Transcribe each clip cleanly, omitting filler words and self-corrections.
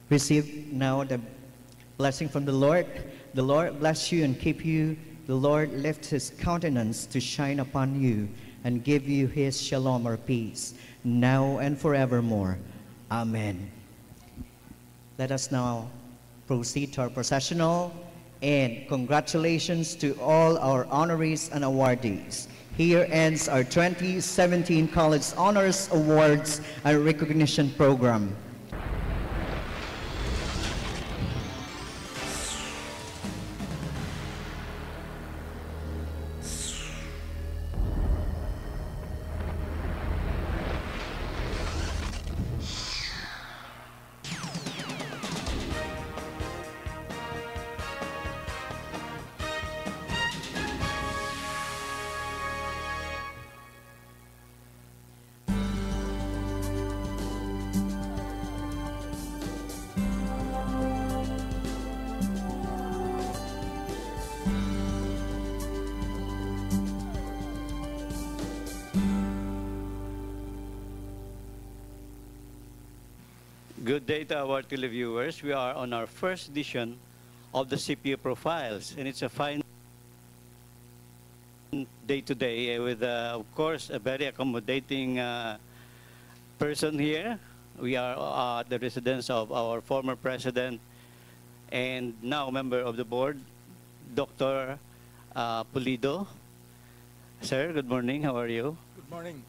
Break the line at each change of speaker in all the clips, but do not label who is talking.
Receive now the blessing from the Lord. The Lord bless you and keep you. The Lord lift his countenance to shine upon you and give you his shalom or peace, now and forevermore. Amen. Let us now proceed to our processional, and congratulations to all our honorees and awardees. Here ends our 2017 College Honors Awards and Recognition Program.
Good day to our televiewers. We are on our first edition of the CPU Profiles, and it's a fine day today with, of course, a very accommodating person here. We are at the residence of our former president and now member of the board, Dr. Pulido. Sir, good morning. How are you?
Good morning.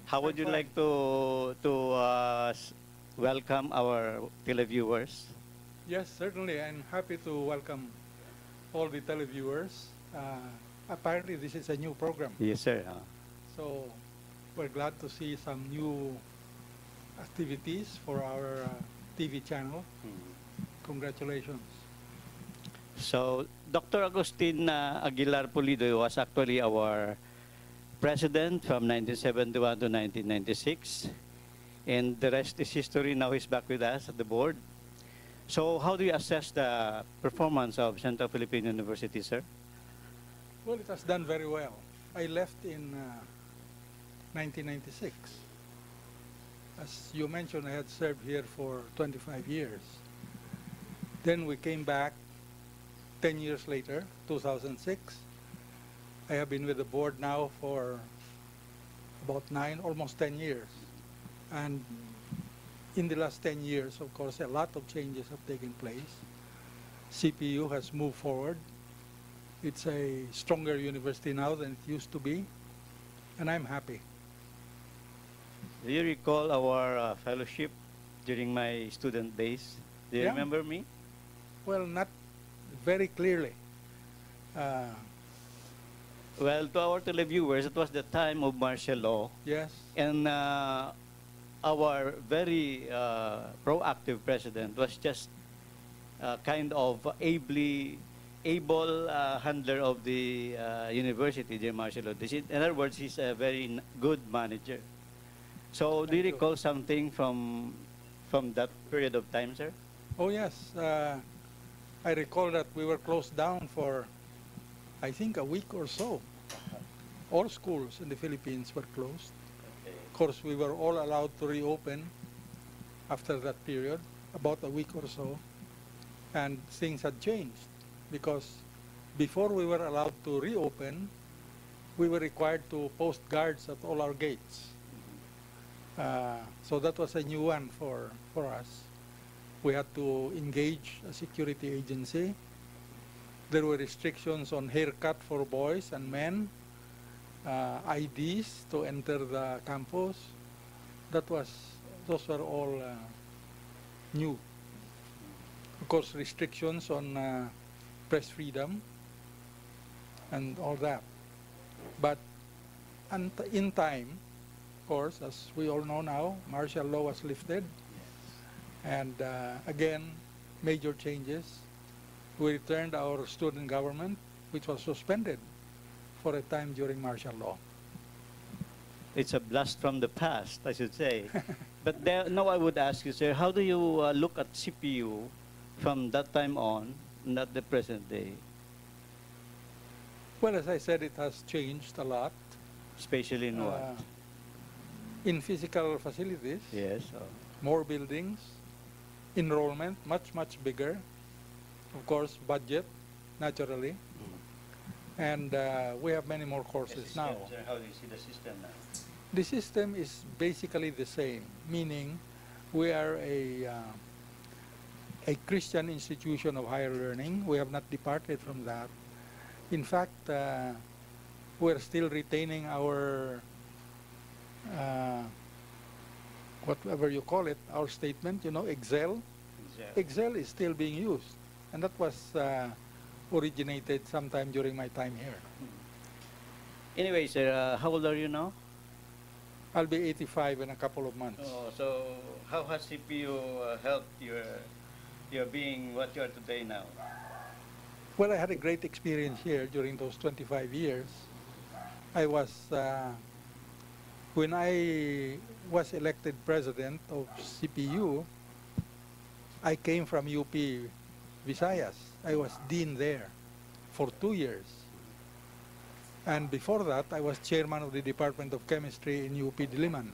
How would you like to welcome our televiewers?
Yes, certainly. I'm happy to welcome all the televiewers. Apparently, this is a new program.
Yes, sir.
So we're glad to see some new activities for our TV channel. Congratulations.
So, Dr. Agustin Aguilar Pulido was actually our president from 1971 to 1996. And the rest is history. Now he's back with us at the board. So how do you assess the performance of Central Philippine University, sir?
Well, it has done very well. I left in 1996. As you mentioned, I had served here for 25 years. Then we came back 10 years later, 2006. I have been with the board now for about almost 10 years. And in the last 10 years, of course, a lot of changes have taken place. CPU has moved forward. It's a stronger university now than it used to be, and I'm happy.
Do you recall our fellowship during my student days? Do you remember me?
Well, not very clearly.
Well, to our televiewers, it was the time of martial law.
Yes.
And our very proactive president was just kind of able handler of the university, the martial law. In other words, he's a very good manager. So do you recall something from that period of time, sir?
Oh, yes. I recall that we were closed down for, I think, a week or so. All schools in the Philippines were closed. Of course, we were all allowed to reopen after that period, about a week or so. And things had changed because before we were allowed to reopen, we were required to post guards at all our gates. So that was a new one for us. We had to engage a security agency. There were restrictions on haircut for boys and men, IDs to enter the campus. Those were all new. Of course, restrictions on press freedom and all that. But in time, of course, as we all know now, martial law was lifted. And again, major changes. We returned our student government, which was suspended for a time during martial law.
It's a blast from the past, I should say. But now I would ask you, sir, how do you look at CPU from that time on, not the present day?
Well, as I said, it has changed a lot.
Especially in what?
In physical facilities.
Yes.
More buildings, enrollment, much bigger. Of course, budget, naturally. And we have many more courses now.
Sir, how do you see the system now?
The system is basically the same, meaning we are a Christian institution of higher learning. We have not departed from that. In fact, we're still retaining our, whatever you call it, our statement, you know, Excel. Excel is still being used. And that was originated sometime during my time here.
Anyway, sir, how old are you now?
I'll be 85 in a couple of months.
Oh, so how has CPU helped your being what you are today now?
Well, I had a great experience here during those 25 years. I was, when I was elected president of CPU, I came from UP Visayas. I was dean there for 2 years. And before that, I was chairman of the Department of Chemistry in UP Diliman.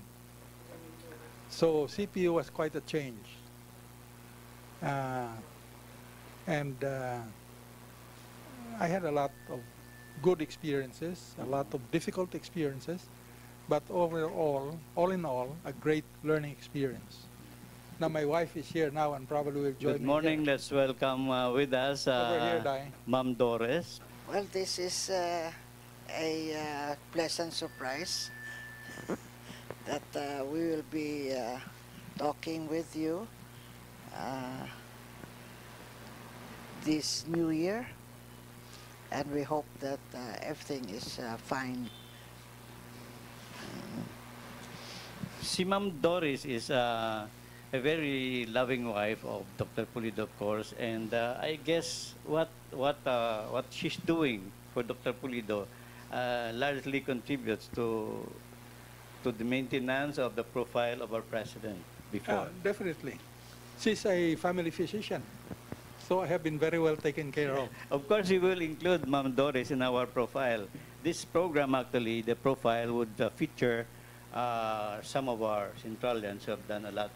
So CPU was quite a change. And I had a lot of good experiences, a lot of difficult experiences, but overall, all in all, a great learning experience. Now my wife is here now and probably will join me.
Good morning.
Here.
Let's welcome with us
Over here, Dai.
Ma'am Doris.
Well, this is a pleasant surprise that we will be talking with you this new year, and we hope that everything is fine.
Si Ma'am Doris is a very loving wife of Dr. Pulido, of course, and I guess what she's doing for Dr. Pulido largely contributes to the maintenance of the profile of our president before.
Definitely. She's a family physician, so I have been very well taken care of.
Of course, we will include Ma'am Doris in our profile. This program, actually, the profile would feature some of our Centralians who have done a lot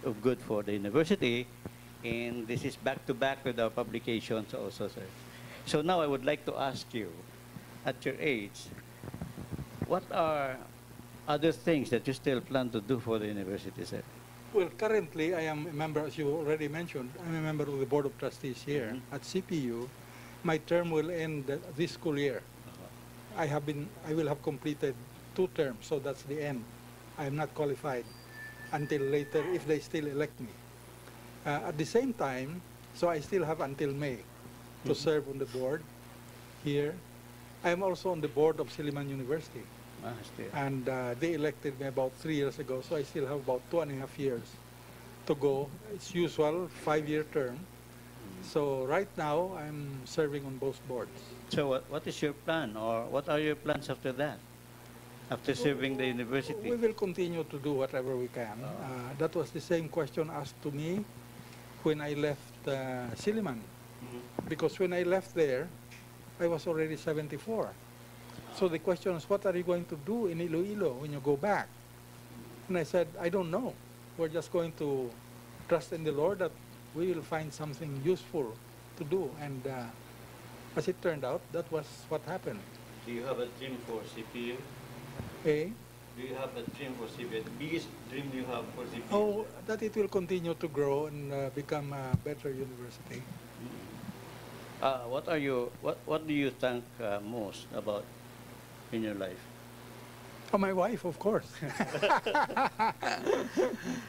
of good for the university, and this is back-to-back with our publications also, sir. So now I would like to ask you, at your age, what are other things that you still plan to do for the university, sir?
Well, currently I am a member, as you already mentioned, I'm a member of the Board of Trustees here at CPU. My term will end this school year. I will have completed 2 terms, so that's the end. I am not qualified until later if they still elect me. At the same time, so I still have until May to serve on the board here. I am also on the board of Silliman University. And they elected me about 3 years ago, so I still have about 2.5 years to go. It's usual 5-year term. So right now, I'm serving on both boards.
So what is your plan, or what are your plans after that? After serving the university?
We will continue to do whatever we can. That was the same question asked to me when I left Silliman. Because when I left there, I was already 74. So the question is, what are you going to do in Iloilo when you go back? And I said, I don't know. We're just going to trust in the Lord that we will find something useful to do. And as it turned out, that was what happened.
Do you have a dream for CPU?
Eh?
Do you have a dream for CPU? The biggest dream you have for CPU?
Oh, that it will continue to grow and become a better university.
What do you think most about in your life?
Oh, my wife, of course.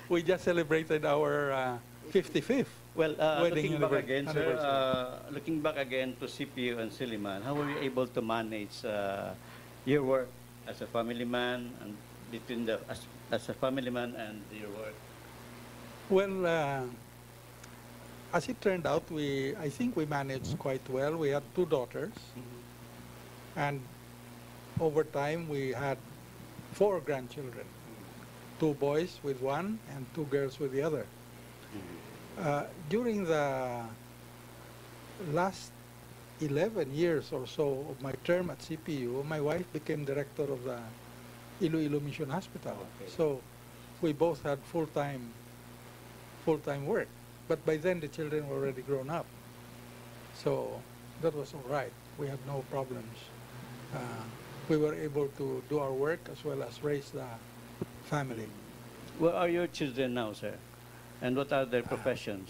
We just celebrated our 55th.
Well,
wedding
looking back again, sir,
anniversary.
looking back again to CPU and Silliman, how were you able to manage your work as a family man and between the as a family man and your work?
Well, as it turned out, I think we managed quite well. We had 2 daughters, and over time we had 4 grandchildren, 2 boys with one and 2 girls with the other. During the last 11 years or so of my term at CPU, my wife became director of the Iloilo Mission Hospital.
Okay.
So we both had full-time work. But by then, the children were already grown up. So that was all right. We had no problems. We were able to do our work as well as raise the family.
Where are your children now, sir? And what are their professions?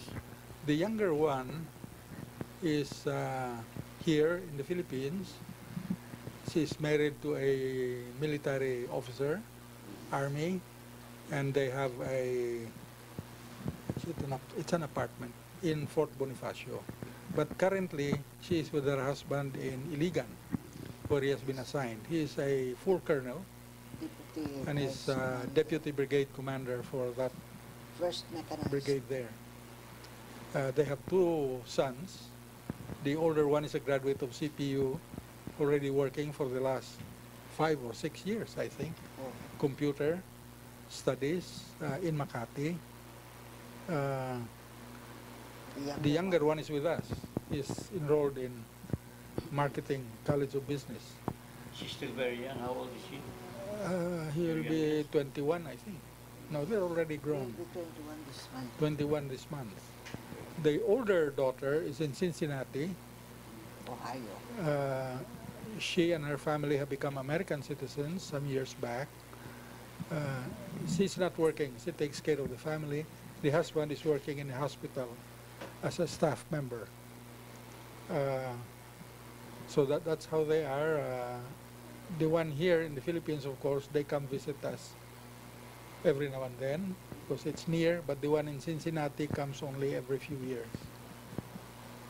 The younger one is here in the Philippines. She's married to a military officer, Army, and they have it's an apartment in Fort Bonifacio. But currently, she is with her husband in Iligan, where he has been assigned. He is a full colonel
Deputy
and is
Vice Commander.
deputy brigade commander for that
First mechanized.
brigade there. They have two sons. The older one is a graduate of CPU, already working for the last 5 or 6 years, I think.
Oh,
Computer studies in Makati. The younger one is with us. He's enrolled in Marketing College of Business.
She's still very young. How old is she?
He will be 21, I think. No, they're already
Will
grown.
be 21 this month.
21 this month. The older daughter is in Cincinnati.
Ohio.
She and her family have become American citizens some years back. She's not working. She takes care of the family. The husband is working in a hospital as a staff member. So that's how they are. The one here in the Philippines, of course, they come visit us every now and then because it's near, but the one in Cincinnati comes only every few years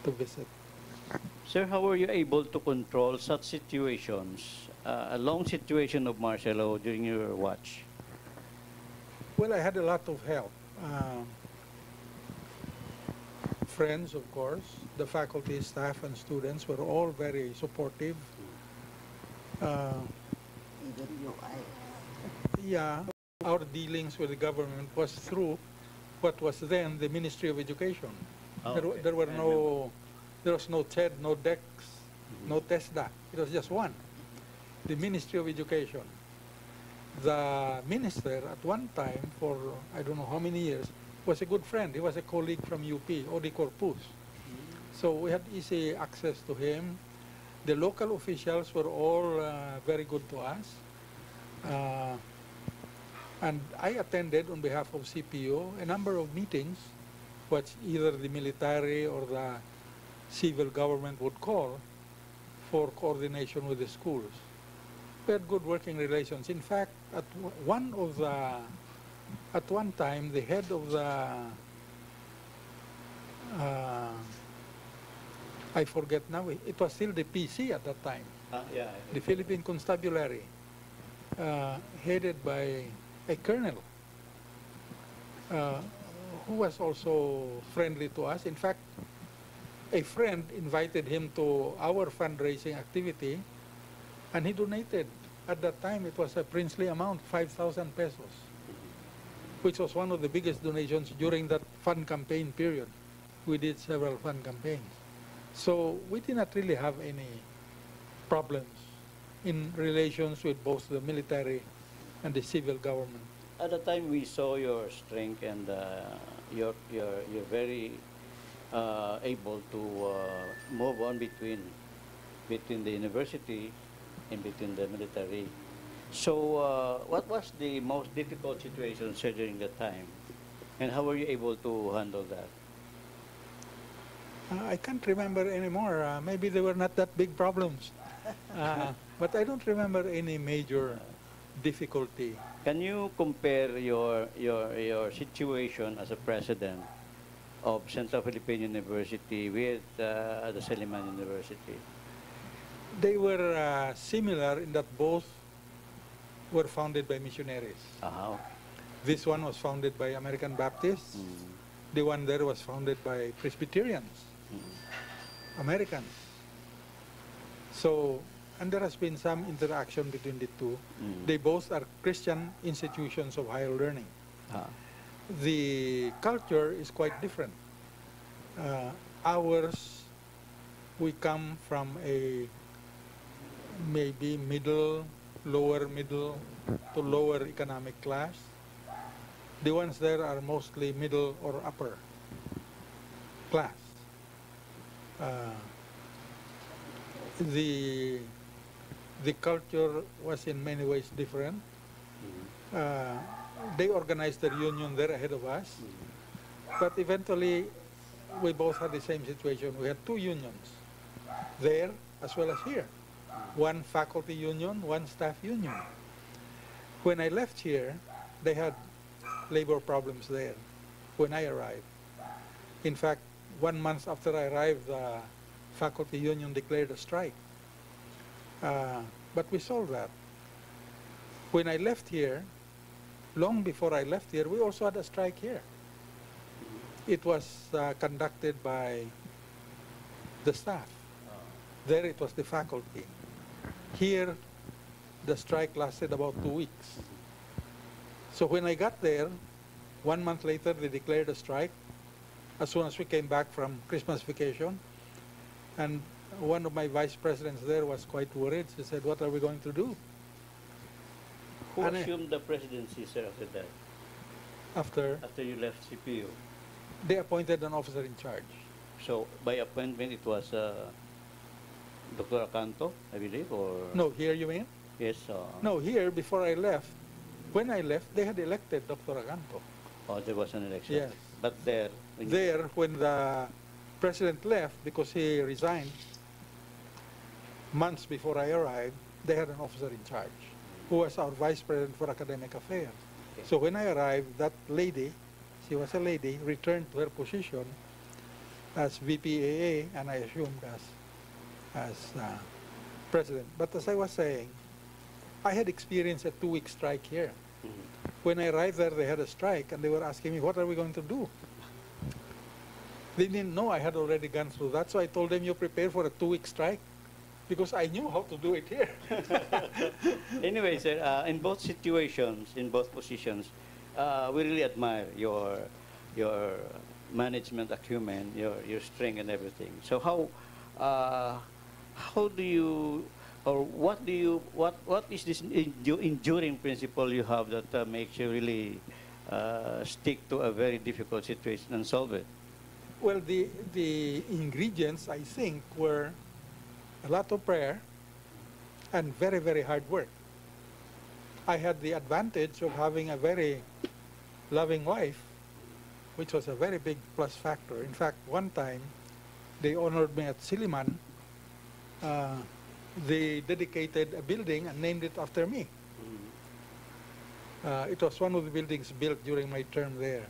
to visit.
Sir, how were you able to control such situations, a long situation of martial law during your watch?
Well, I had a lot of help. Friends, of course, the faculty, staff, and students were all very supportive.
Even you,
Yeah, our dealings with the government was through what was then the Ministry of Education.
Oh,
There,
okay.
there were
I
no, there was no TED, no DEX, no TESDA. It was just one, the Ministry of Education. The minister at one time for I don't know how many years was a good friend. He was a colleague from UP, Odi Corpus. So we had easy access to him. The local officials were all very good to us. And I attended on behalf of CPU a number of meetings which either the military or the civil government would call for coordination with the schools. We had good working relations. In fact, at one time, the head of the, I forget now, it was still the PC at that time,
Yeah.
the Philippine Constabulary, headed by a colonel who was also friendly to us. In fact, a friend invited him to our fundraising activity, and he donated. At that time, it was a princely amount, 5,000 pesos, which was one of the biggest donations during that fund campaign period. We did several fund campaigns. So we did not really have any problems in relations with both the military and the civil government.
At the time, we saw your strength and you're very able to move on between the university and between the military. So, what was the most difficult situation, sir, during that time, and how were you able to handle that?
I can't remember anymore. Maybe they were not that big problems. But I don't remember any major difficulty.
Can you compare your situation as a president of Central Philippine University with the Seliman University?
They were similar in that both were founded by missionaries.
Uh-huh.
This one was founded by American Baptists. The one there was founded by Presbyterians, Americans. So, and there has been some interaction between the two. They both are Christian institutions of higher learning. The culture is quite different. Ours, we come from a maybe lower middle to lower economic class. The ones there are mostly middle or upper. class. Uh, the culture was in many ways different. Uh, they organized their union there ahead of us, but eventually we both had the same situation. We had two unions there as well as here. One faculty union, one staff union. When I left here, they had labor problems there when I arrived. In fact, 1 month after I arrived, the faculty union declared a strike. But we solved that. When I left here, long before I left here, we also had a strike here. It was conducted by the staff. There it was the faculty. Here, the strike lasted about 2 weeks. So when I got there, 1 month later, they declared a strike as soon as we came back from Christmas vacation. And one of my vice presidents there was quite worried. She said, "What are we going to do?"
Who
And
assumed the presidency, sir, after that? After you left CPU?
They appointed an officer in charge.
So by appointment, it was Dr. Acanto, I believe, or?
No, here you mean?
Yes.
No, here, before I left, when I left, they had elected Dr. Aganto.
Oh, there was an election.
Yes.
But there.
When the president left, because he resigned months before I arrived, they had an officer in charge, who was our vice president for academic affairs.
Okay.
So when I arrived, that lady, she was a lady, returned to her position as VPAA, and I assumed as president. But as I was saying, I had experienced a 2-week strike here. When I arrived there, they had a strike, and they were asking me, "What are we going to do?" They didn't know I had already gone through that, so I told them, "You prepare for a 2-week strike," because I knew how to do it here.
Anyway, sir, in both situations, in both positions, we really admire your management acumen, your strength and everything. So how do you, or what is this enduring principle you have that makes you really stick to a very difficult situation and solve it?
Well, the ingredients, I think, were a lot of prayer and very, very hard work. I had the advantage of having a very loving wife, which was a very big plus factor. In fact, one time, they honored me at Silliman. They dedicated a building and named it after me. It was one of the buildings built during my term there.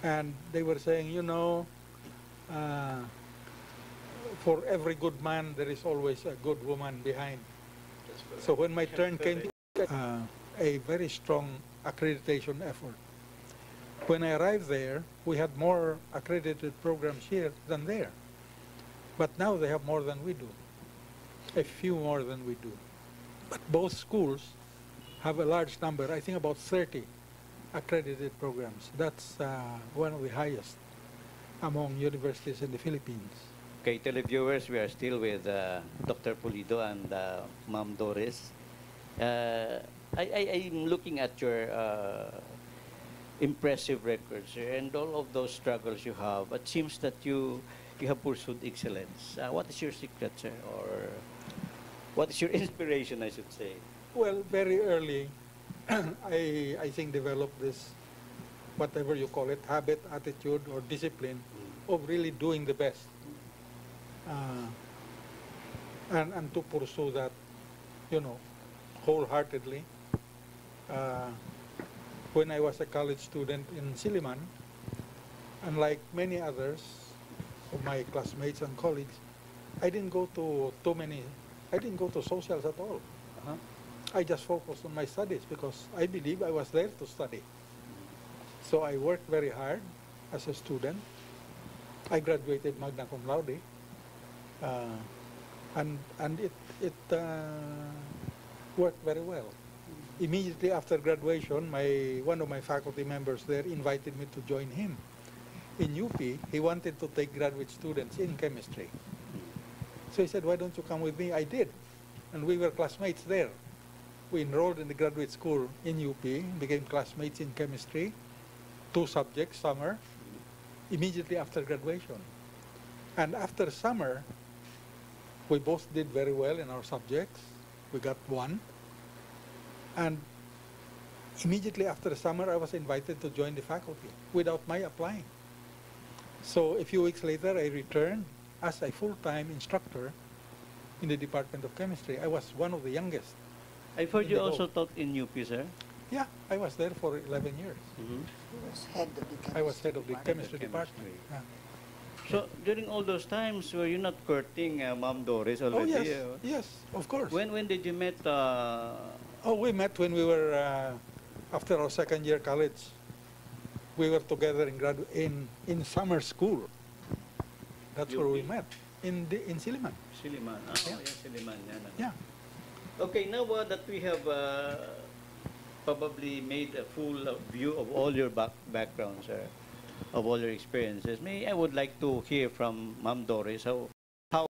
And they were saying, you know, for every good man, there is always a good woman behind. So when my turn came, a very strong accreditation effort. When I arrived there, we had more accredited programs here than there. But now they have more than we do, a few more than we do. But both schools have a large number, I think about 30 accredited programs. That's one of the highest among universities in the Philippines.
Okay, televiewers, we are still with Dr. Pulido and Ma'am Doris. I'm looking at your impressive records, sir, and all of those struggles you have. It seems that you have pursued excellence. What is your secret, sir, or what is your inspiration, I should say?
Well, very early, I think developed this, whatever you call it, habit, attitude, or discipline of really doing the best. And to pursue that, you know, wholeheartedly. When I was a college student in Silliman, unlike many others of my classmates and colleagues, I didn't go to socials at all. I just focused on my studies because I believe I was there to study. So I worked very hard as a student. I graduated magna cum laude, and it worked very well. Immediately after graduation, one of my faculty members there invited me to join him. In UP, he wanted to take graduate students in chemistry. So he said, "Why don't you come with me?" I did, and we were classmates there. We enrolled in the graduate school in UP, became classmates in chemistry, 2 subjects, summer. immediately after graduation. And after summer, we both did very well in our subjects. We got 1. And immediately after the summer, I was invited to join the faculty without my applying. So a few weeks later, I returned as a full-time instructor in the Department of Chemistry. I was one of the youngest.
I've heard
in
you
the
also
whole-
taught in UP, sir.
Yeah, I was there for 11 years.
Mhm.
He was head of the chemistry
I was head of the
department.
chemistry
Chemistry.
department. Yeah.
So during all those times, were you not courting Ma'am Doris
Oh,
already?
yes, yes, of course.
When did you met?
Oh, we met when we were, after our second year college. We were together in summer school. That's where we
UP.
met, in Siliman.
Siliman. Oh,
Yeah.
yeah, Siliman. Yan, ano.
Yeah.
Okay, now that we have probably made a full view of all your backgrounds, sir, of all your experiences, I would like to hear from Ma'am Doris how